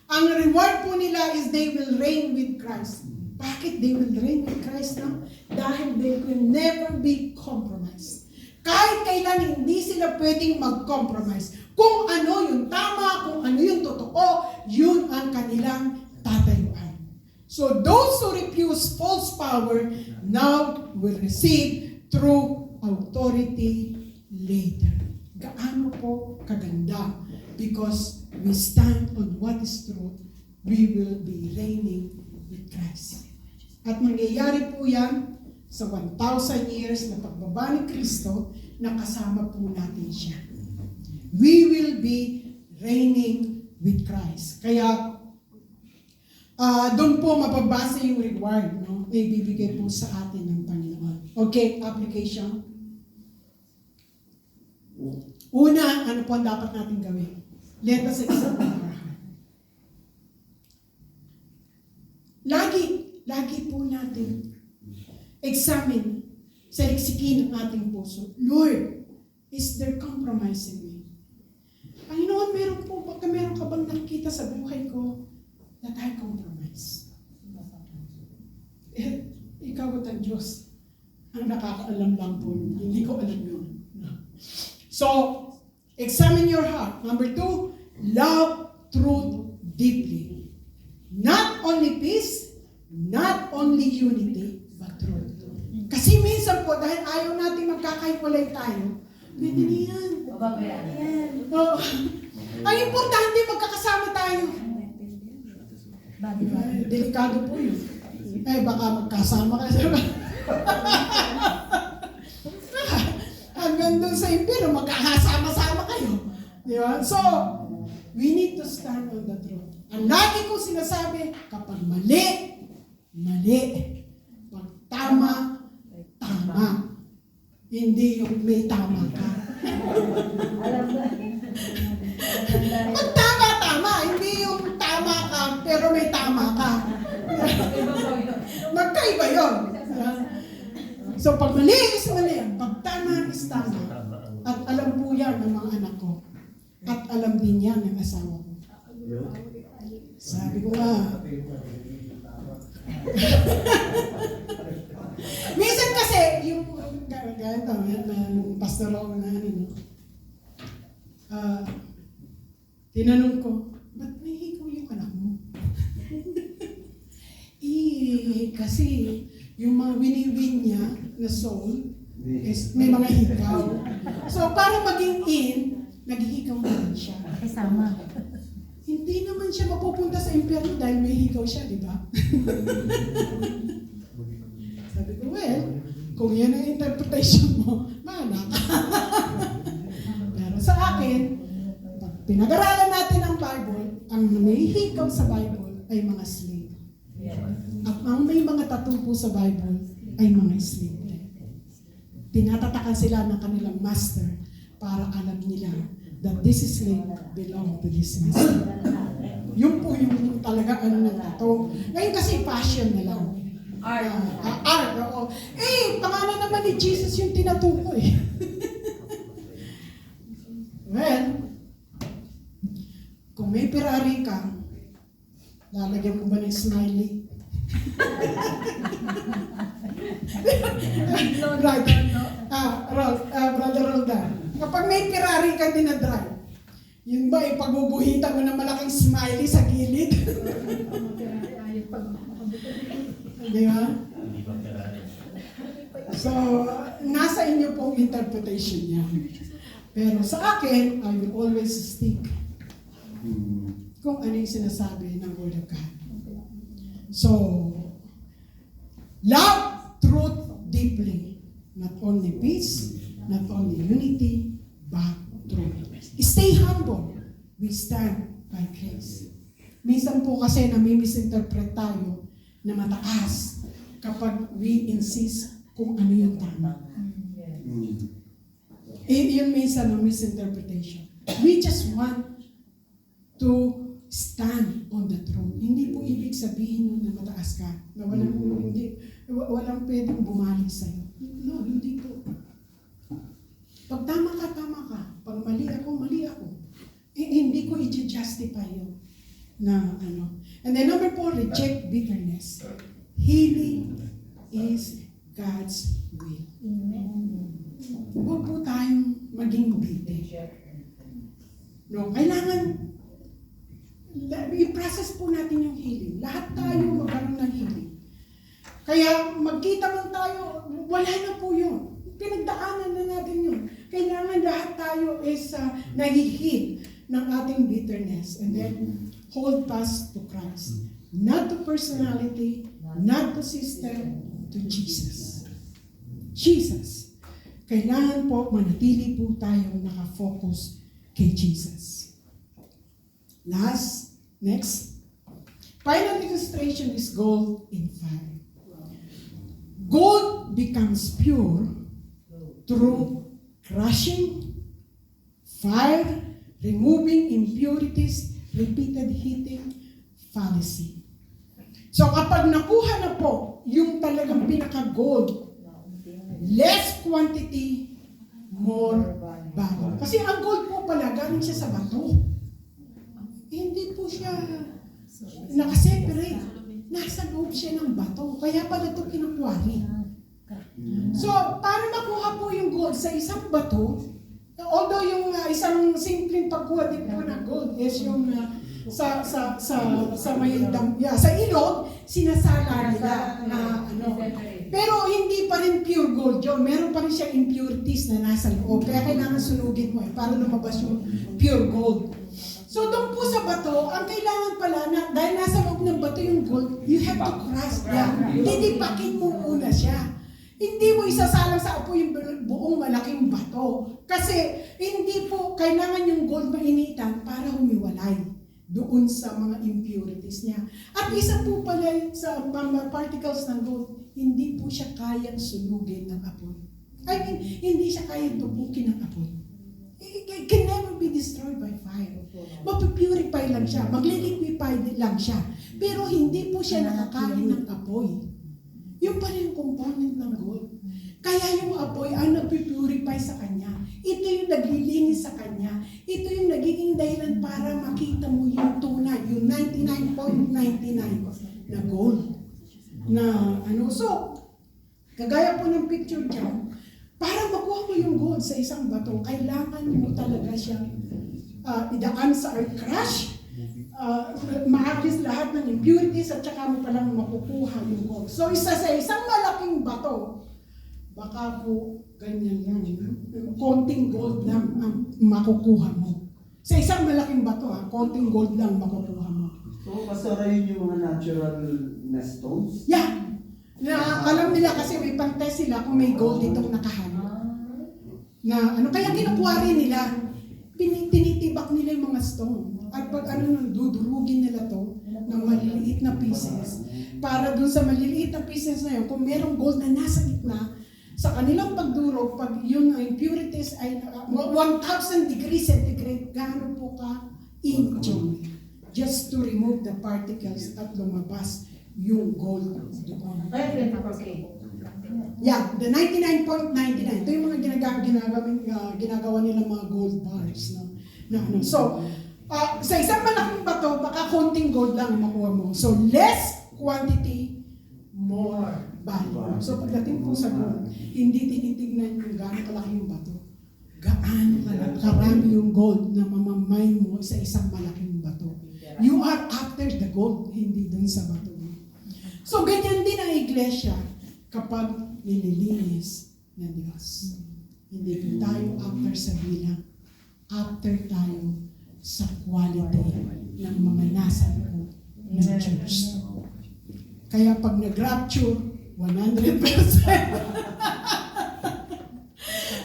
Ang reward po nila is they will reign with Christ. Bakit they will reign with Christ now? Dahil they will never be compromised. Kahit kailan hindi sila pwedeng mag-compromise. Kung ano yung tama, kung ano yung totoo, yun ang kanilang tatayuan. So those who refuse false power now will receive true authority later. Gaano po kaganda? Because we stand on what is truth, we will be reigning with Christ. At mangyayari po yan sa 1,000 years na pagbaba ni Kristo na kasama po natin siya. We will be reigning with Christ. Kaya doon po mapabasa yung reward, no? Na ibibigay po sa atin ng Panginoon. Okay, application. Una, ano po ang dapat natin gawin? Let us examine our heart. Lagi po natin examine, saliksikin ang ating puso. Lord, is there compromise in me? Panginoon, meron ka bang nakita sa buhay ko that I compromise? Ikaw at ang Diyos ang nakakaalam lang po. Hindi ko alam yun. So, examine your heart. Number 2, love truth deeply. Not only peace, not only unity, but truth. Kasi minsan po, dahil ayaw natin magkakahiwalay tayo, pwede niyan. Oh, ang importante, magkakasama tayo. Diba? Delikado po yun. Baka magkasama ka sa hanggang doon sa impero, magkakasama-sama kayo. Di ba? So, we need to stand on the truth. Ang lagi ko sinasabi, kapag mali, mali. Pag tama, tama. Hindi yung may tama ka. Pag tama, tama. Hindi yung tama ka, pero may tama ka. Magkaiba yun. So, pag mali is mali. Pag tama is tama. At alam po yan ng mga anak ko. At alam din yan ng asawa ko. Sabi ko nga. Minsan kasi, yung ganito, yung pastoral na tinanong ko, ba't may hikaw yung anak mo? Kasi yung mga wini-win niya na soul, is may mga hikaw. So, para maging in, naghihikaw naman siya. Kasama. Hindi naman siya mapupunta sa impyerno dahil may hikaw siya, di ba? Sabi ko, well, kung yan ang interpretation mo, mana ka. Pero sa akin, pag pinag-aralan natin ang Bible, ang may hikaw sa Bible ay mga slave. At ang may mga tattoo po sa Bible ay mga slave. Tinatatakan sila ng kanilang master para alam nila that this slave belong to this master. Yun po yung talaga ano ng tattoo. Ngayon kasi passion na lang. Art, oo. Pangalan naman ni Jesus yung tinatoo ko eh. Well, kung may Ferrari ka, lalagyan ko ba ng smiley? Right. Brother Roldan. Kapag may Ferrari ka dinadrive, yun ba, pagbubuhitan mo ng malaking smiley sa gilid? Di ba? So, nasa inyo pong interpretation niya. Pero sa akin, I will always stick kung ano yung sinasabi ng Word of God. So, love truth deeply. Not only peace, not only unity, but truth. Stay humble. We stand by grace. Minsan po kasi nami-misinterpret tayo na mataas kapag we insist kung ano yung tama. Yun minsan ang misinterpretation. We just want to stand on the throne. Hindi po ibig sabihin nun na mataas ka, na walang pwedeng bumalik sa'yo. No, hindi po. Pag tama ka, tama ka. Pag mali ako, mali ako. Hindi ko i-justify yun. Na ano. And then number 4, reject bitterness. Healing is God's will. Huwag po tayong maging bitter. No, kailangan i-process po natin yung healing. Lahat tayo magkaroon ng healing. Kaya magkita man tayo, wala na po yun. Pinagdaanan na natin yun. Kailangan lahat tayo is nahihil ng ating bitterness. And then, hold fast to Christ. Not to personality, not to system, to Jesus. Jesus. Kailangan po manatili po tayong nakafocus kay Jesus. Last, next. Final illustration is gold in fire. Gold becomes pure through crushing, fire, removing impurities, repeated heating, fallacy. So kapag nakuha na po yung talagang pinaka-gold, less quantity, more value. Kasi ang gold po pala, galing siya sa bato. Hindi po siya nakaseparate. Nasa loob siya ng bato. Kaya pala ito kinukwari. So, paano makuha po yung gold sa isang bato? Although yung isang simpleng pagkuha din po ng gold is yung sa may sa ilog, sinasala nila na ano. Pero hindi pa rin pure gold yun. Meron pa rin siyang impurities na nasa loob. Kaya kailangan sunugin mo para lumabas yung pure gold. So doon po sa bato, ang kailangan pala na, dahil nasa loob ng bato yung gold, you have to crush yan. Didipakin mo muna siya. Hindi mo isasalang sa apoy yung buong malaking bato. Kasi hindi po kailangan yung gold mainitan para humiwalay doon sa mga impurities niya. At isa po pala sa mga particles ng gold, hindi po siya kayang sunugin ng apoy. I mean, hindi siya kayang tubukin ng apoy. It can never be destroyed by fire. Mapipurify lang siya, magliliquify lang siya. Pero hindi po siya nakakain ng apoy. Yung pala yung component ng gold. Kaya yung apoy ang nagpipurify sa kanya. Ito yung naglilinis sa kanya. Ito yung nagiging dahilan para makita mo yung tunay, yung 99.99 na gold. Na ano, so, kagaya po ng picture dyan, para makuha mo yung gold sa isang bato, kailangan mo talaga siyang idaan sa earth crush, maagis lahat ng impurities at saka mo palang makukuha yung gold. So isa sa isang malaking bato, baka po ganyan yan, konting gold lang ang makukuha mo. Sa isang malaking bato, konting gold lang makukuha mo. So, pasara yun yung mga natural na stones? Yeah! Na alam nila kasi may pang-test sila kung may gold itong nakahanap. Na ano, kaya kinukuha rin nila, tinitibak nila yung mga stone. At pag dudurugin nila to ng maliliit na pieces, para dun sa maliliit na pieces na yun, kung merong gold na nasa gitna, sa kanilang pagdurog, pag yung impurities ay 1,000 degrees centigrade, gaano po ka inch just to remove the particles at lumabas yung gold doon. Yeah, the 99.99. Ito yung mga ginagawa nilang mga gold bars. No? So, sa isang malaking bato, baka konting gold lang makuha mo. So, less quantity, more value. So, pagdating po sa gold, hindi tinitignan yung gaano kalaki yung bato. gaano karami yung gold na mamamay mo sa isang malaking bato. You are after the gold, hindi dun sa bato mo. So, ganyan din ang iglesia kapag nililinis ng Diyos. Hindi po tayo after sa bilang. After tayo sa quality ng mga nasa loob ng church. Kaya pag nag-rapture, 100%.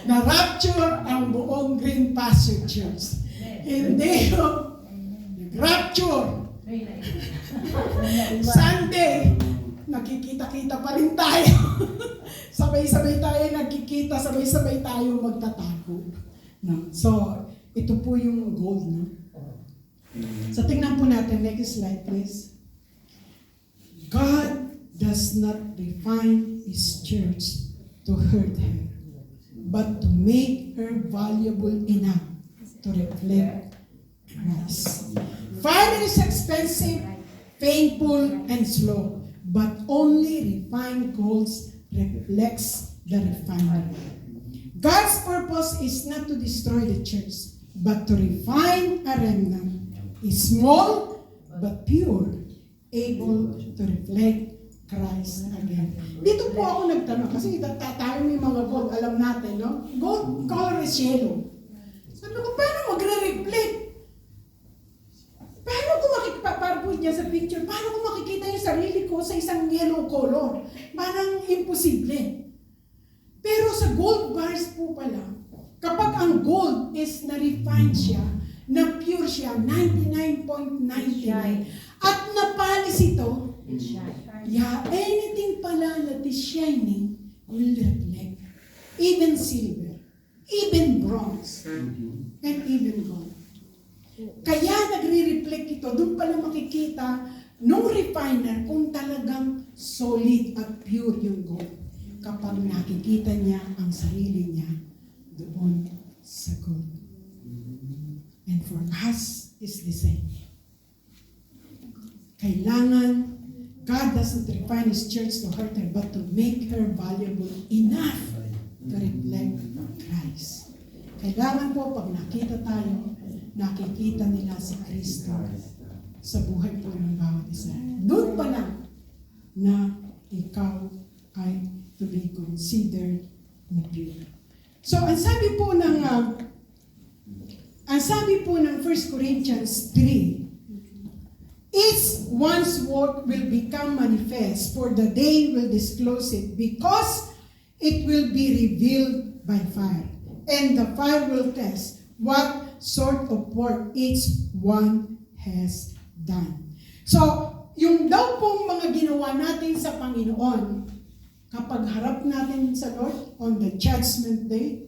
Na-rapture ang buong Green Pasture Church. Hindi yung nag-rapture. Sunday, nakikita-kita pa rin tayo. Sabay-sabay tayo nagkikita, sabay-sabay tayo magtatago. No? So, ito po yung goal. No? So, tingnan po natin. Next slide, please. God does not refine His church to hurt her, but to make her valuable enough to reflect Christ. Fire is expensive, painful, and slow, but only refined gold reflects the refiner. God's purpose is not to destroy the church, but to refine a remnant, is small but pure, able to reflect Christ again. Dito po ako nagtanong, kasi tayo may mga gold, alam natin, no? Gold color is yellow. Sabi ko, paano magre-reflect? Paano ko makikita, para po niya sa picture, paano ko makikita yung sarili ko sa isang yellow color? Parang imposible. Pero sa gold bars po pala, kapag ang gold is na-refine siya, na pure siya, 99.99, at napalis ito, yeah, anything pala that is shining will reflect. Even silver, even bronze, and even gold. Kaya nagre-reflect ito, doon pala makikita nung refiner kung talagang solid at pure yung gold. Kapag nakikita niya ang sarili niya doon sa gold. And for us, is the same. Kailangan, God doesn't refine His church to hurt her, but to make her valuable enough to reflect Christ. Kailangan po, pag nakita tayo, nakikita nila si Kristo sa buhay po ng bawat isa. Doon pa lang na ikaw ay to be considered na pure. So, ang sabi po ng 1 Corinthians 3, each one's work will become manifest, for the day will disclose it, because it will be revealed by fire. And the fire will test what sort of work each one has done. So, yung daw pong mga ginawa natin sa Panginoon, kapag harap natin sa Lord on the Judgment Day,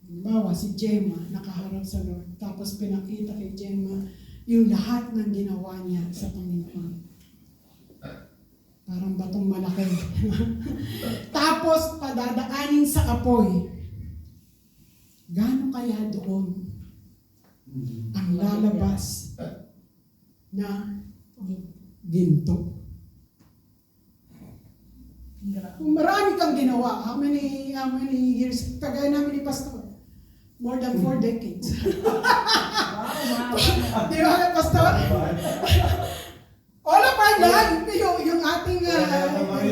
halimbawa si Gemma nakaharap sa Lord, tapos pinakita kay Gemma yung lahat ng ginawa niya sa Panginoon. Parang batong malaki. Tapos padadaanin sa apoy. Gaano kaya doon ang lalabas na ginto? Marami kang ginawa. How many years? Kagaya namin ni Pastor. More than 4 decades. Di ba, Pastor? All of our life, yung ating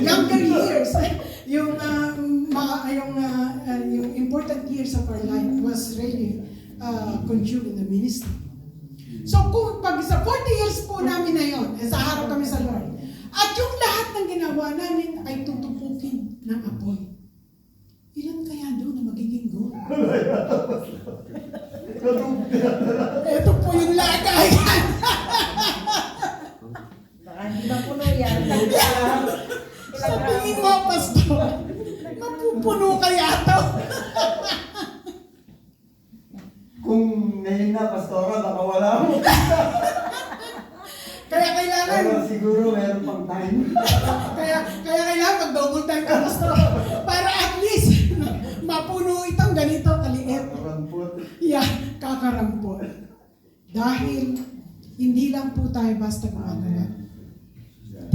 younger years, yung important years of our life was really consumed in the ministry. So kung pag sa 40 years po namin na yun, sa harap kami sa Lord, at yung lahat ng ginawa namin ay tutupukin ng apoy. Ilan kaya doon na magiging gold? Ito po yung lagay. Baka hindi na puno yan. Sabihin mo, Pastor, mapupuno kaya ito. Kung ngayon na, Pastora, baka wala mo. Kaya kailangan, Pero siguro meron pang time. kaya kailangan mag-double time ka, Pastor. Para at least, mapuno itong ganito kaliit. Karampot. Yeah, kakarampot. Dahil, hindi lang po tayo basta gumagawa.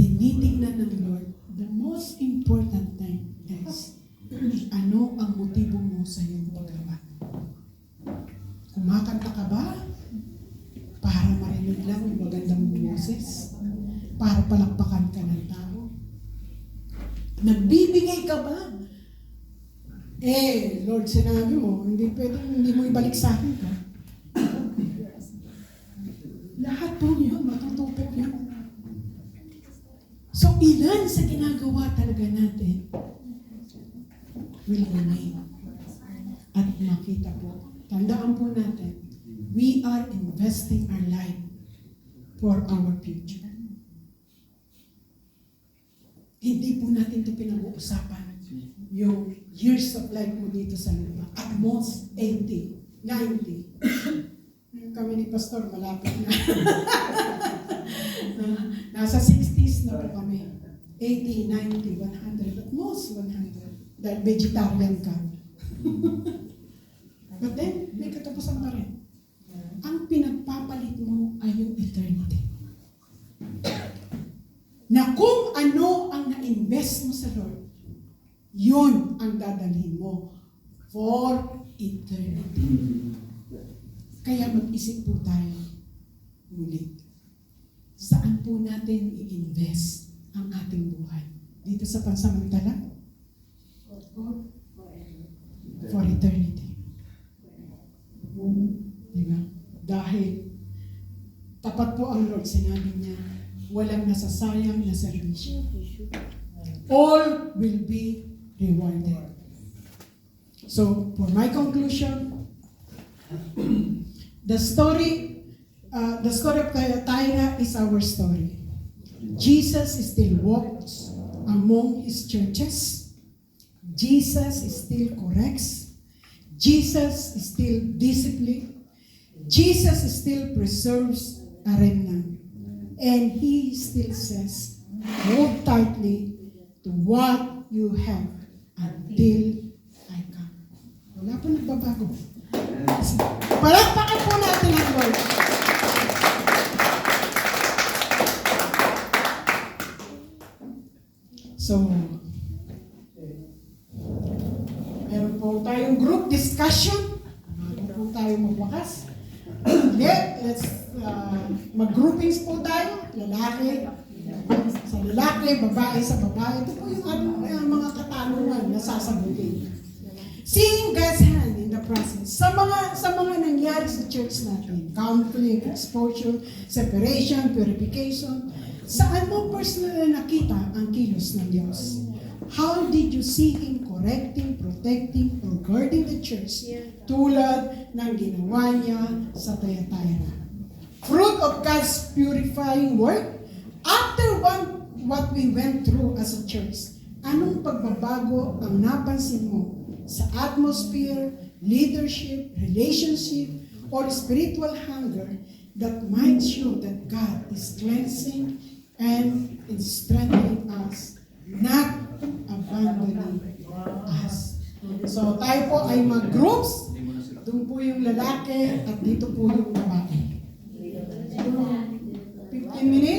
Tinitignan ng Lord, the most important thing is, ano ang motibo mo sa iyong Mamimigay ka ba? Lord, sinabi mo, hindi pwedeng hindi mo ibalik sa akin ka. Lahat po yun, matutupok yun. So, ilan sa ginagawa talaga natin will remain. At makita po, tandaan po natin, we are investing our life for our future. Hindi po natin ito pinag-uusapan. Yung years of life mo dito sa lupa. At most, 80, 90. Kami ni Pastor, malapit na. Nasa 60s na po kami. 80, 90, 100. At most, 100. Dahil vegetarian ka. But then, may katapusan pa rin. Ang pinagpapalit mo ay yung eternity. Na kung ano ang na-invest mo sa Lord, yun ang dadalhin mo for eternity. Kaya mag-isip po tayo muli. Saan po natin i-invest ang ating buhay? Dito sa pansamantala? For eternity. Diba? Dahil tapat po ang Lord, sinabi niya, walang nasasayang na serbisyo. All will be rewarded. So, for my conclusion, the story of Thyatira is our story. Jesus still walks among his churches. Jesus still corrects. Jesus still disciplines. Jesus still preserves a remnant. And he still says, hold tightly to what you have until I come. Wala po nagbabago. Palakpakan po natin ang Lord. So, meron po tayong group discussion. Meron po tayong magwakas. Let's mag-groupings po tayo. Lalaki sa lalaki, babae sa babae. Ito po yung mga katanungan na sasagutin. Seeing God's hand in the process. Sa mga nangyari sa church natin, conflict, exposure, separation, purification, saan mo personal na nakita ang kilos ng Diyos? How did you see Him correcting, protecting, or guarding the church tulad ng ginawa niya sa Thyatira? Fruit of God's purifying work? After what we went through as a church, anong pagbabago ang napansin mo sa atmosphere, leadership, relationship, or spiritual hunger that might show that God is cleansing and strengthening us, not abandoning us. So tayo po ay mag-groups. Doon po yung lalaki at dito po yung babae. 15 minutes.